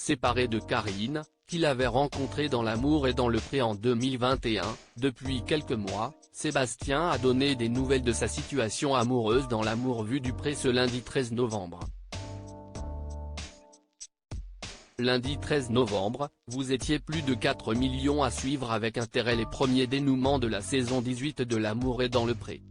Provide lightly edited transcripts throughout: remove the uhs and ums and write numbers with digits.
séparé de Karine, qu'il avait rencontrée dans L'amour est dans le pré en 2021, depuis quelques mois, Sébastien a donné des nouvelles de sa situation amoureuse dans L'amour vu du pré ce lundi 13 novembre. Lundi 13 novembre, vous étiez plus de 4 millions à suivre avec intérêt les premiers dénouements de la saison 18 de L'amour est dans le pré.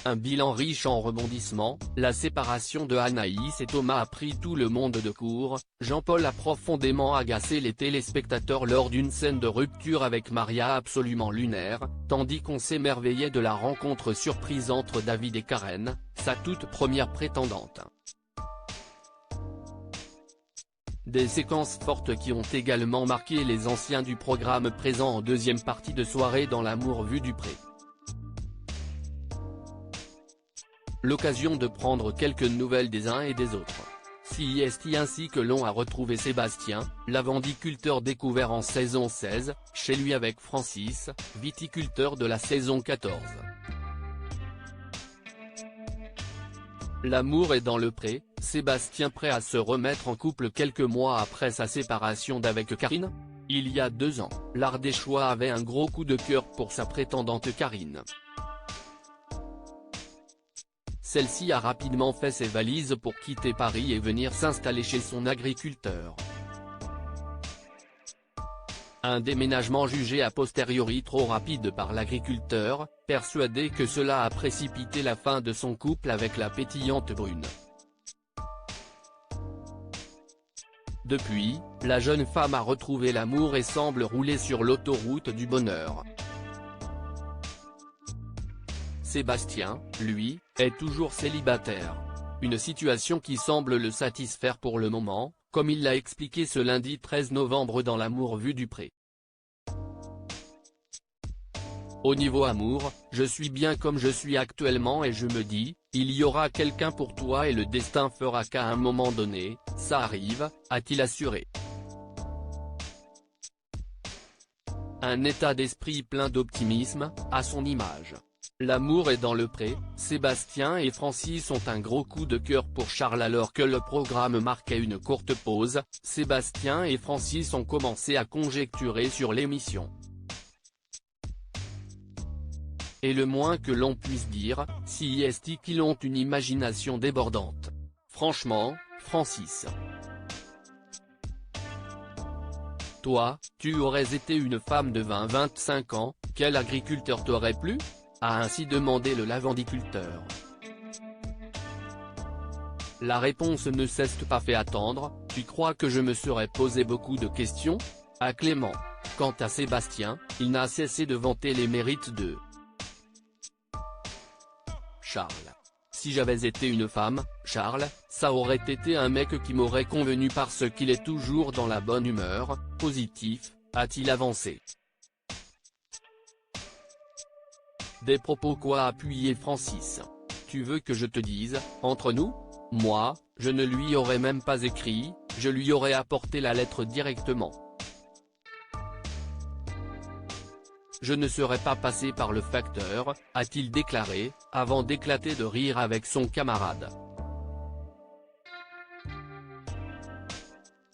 Un bilan riche en rebondissements, la séparation de Anaïs et Thomas a pris tout le monde de court. Jean-Paul a profondément agacé les téléspectateurs lors d'une scène de rupture avec Maria absolument lunaire, tandis qu'on s'émerveillait de la rencontre surprise entre David et Karen, sa toute première prétendante. Des séquences fortes qui ont également marqué les anciens du programme présents en deuxième partie de soirée dans L'amour vu du pré. L'occasion de prendre quelques nouvelles des uns et des autres. CIST ainsi que l'on a retrouvé Sébastien, lavandiculteur découvert en saison 16, chez lui avec Francis, viticulteur de la saison 14. L'amour est dans le pré, Sébastien prêt à se remettre en couple quelques mois après sa séparation d'avec Karine. Il y a 2 ans, l'Ardéchois avait un gros coup de cœur pour sa prétendante Karine. Celle-ci a rapidement fait ses valises pour quitter Paris et venir s'installer chez son agriculteur. Un déménagement jugé a posteriori trop rapide par l'agriculteur, persuadé que cela a précipité la fin de son couple avec la pétillante brune. Depuis, la jeune femme a retrouvé l'amour et semble rouler sur l'autoroute du bonheur. Sébastien, lui, est toujours célibataire. Une situation qui semble le satisfaire pour le moment, comme il l'a expliqué ce lundi 13 novembre dans L'amour vu du pré. Au niveau amour, je suis bien comme je suis actuellement et je me dis, il y aura quelqu'un pour toi et le destin fera qu'à un moment donné, ça arrive, a-t-il assuré. Un état d'esprit plein d'optimisme, à son image. L'amour est dans le pré, Sébastien et Francis ont un gros coup de cœur pour Charles alors que le programme marquait une courte pause. Sébastien et Francis ont commencé à conjecturer sur l'émission. Et le moins que l'on puisse dire, CIST qu'ils ont une imagination débordante. Franchement, Francis. Toi, tu aurais été une femme de 20-25 ans, quel agriculteur t'aurait plu ? A ainsi demandé le lavandiculteur. La réponse ne s'est pas fait attendre, tu crois que je me serais posé beaucoup de questions ? À Clément. Quant à Sébastien, il n'a cessé de vanter les mérites de Charles. Si j'avais été une femme, Charles, ça aurait été un mec qui m'aurait convenu parce qu'il est toujours dans la bonne humeur, positif, a-t-il avancé. Des propos quoi appuyer Francis. Tu veux que je te dise, entre nous ? Moi, je ne lui aurais même pas écrit, je lui aurais apporté la lettre directement. Je ne serais pas passé par le facteur, a-t-il déclaré, avant d'éclater de rire avec son camarade.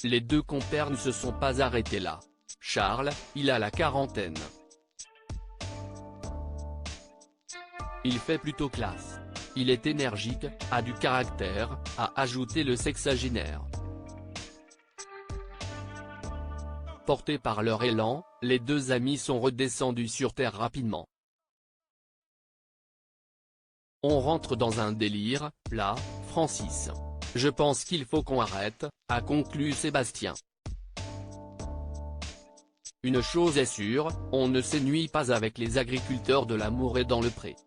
Les deux compères ne se sont pas arrêtés là. Charles, il a la quarantaine. Il fait plutôt classe. Il est énergique, a du caractère, a ajouté le sexagénaire. Portés par leur élan, les deux amis sont redescendus sur terre rapidement. On rentre dans un délire, là, Francis. Je pense qu'il faut qu'on arrête, a conclu Sébastien. Une chose est sûre, on ne s'ennuie pas avec les agriculteurs de L'amour est dans le pré.